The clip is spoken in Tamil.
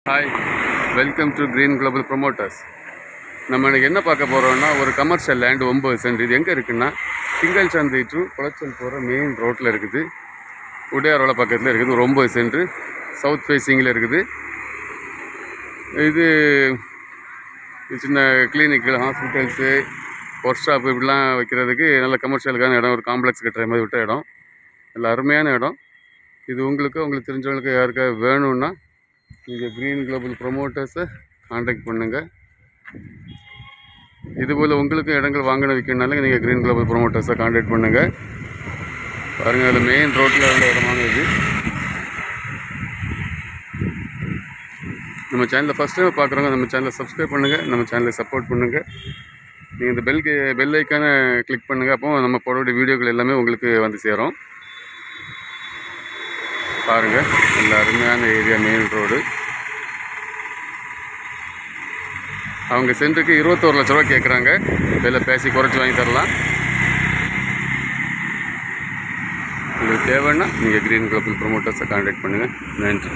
Hi, welcome to green global promoters. நம்ம எனக்கு என்ன பார்க்க போகிறோம்னா, ஒரு கமர்ஷியல் லேண்டு 9 சென்ட். இது எங்கே இருக்குன்னா, திங்கள் சந்தை டு குளச்சல் போகிற மெயின் ரோட்டில் இருக்குது. உடையாரோட பக்கத்தில் இருக்குது. ஒரு 9 சென்ட் சவுத் ஃபேஸிங்கில் இருக்குது. இது சின்ன கிளினிக்கு, ஹாஸ்பிட்டல்ஸு, ஒர்க் ஷாப்பு இப்படிலாம் வைக்கிறதுக்கு நல்ல கமர்ஷியலுக்கான இடம். ஒரு காம்ப்ளெக்ஸ் கட்டுற மாதிரி விட்ட இடம். நல்ல அருமையான இடம். இது உங்களுக்கு தெரிஞ்சவங்களுக்கு யாருக்காவது வேணும்னா நீங்கள் க்ரீன் குளோபல் ப்ரொமோட்டர்ஸை காண்டாக்ட் பண்ணுங்கள். இதுபோல் உங்களுக்கு இடங்கள் வாங்கின விற்கணுனாலும் நீங்கள் க்ரீன் குளோபல் ப்ரொமோட்டர்ஸை காண்டாக்ட் பண்ணுங்கள். பாருங்கள், அதில் மெயின் ரோட்டில் உள்ள இடமான இது. நம்ம சேனலில் ஃபஸ்ட் டைம் பார்க்குறவங்க நம்ம சேனலை சப்ஸ்கிரைப் பண்ணுங்கள், நம்ம சேனலை சப்போர்ட் பண்ணுங்கள். நீங்கள் இந்த பெல் ஐக்கானை கிளிக் பண்ணுங்கள். அப்போ நம்ம போடக்கூடிய வீடியோக்கள் எல்லாமே உங்களுக்கு வந்து சேரும். பாருங்கள், நல்ல அருமையான ஏரியா, மெயின் ரோடு. அவங்க சென்ட்டுக்கு 21 லட்ச ரூபா கேட்குறாங்க. விலை பேசி குறைச்சி வாங்கி தரலாம். உங்களுக்கு தேவைன்னா நீங்கள் க்ரீன் குளோபல் ப்ரொமோட்டர்ஸை காண்டாக்ட் பண்ணுங்கள். நன்றி.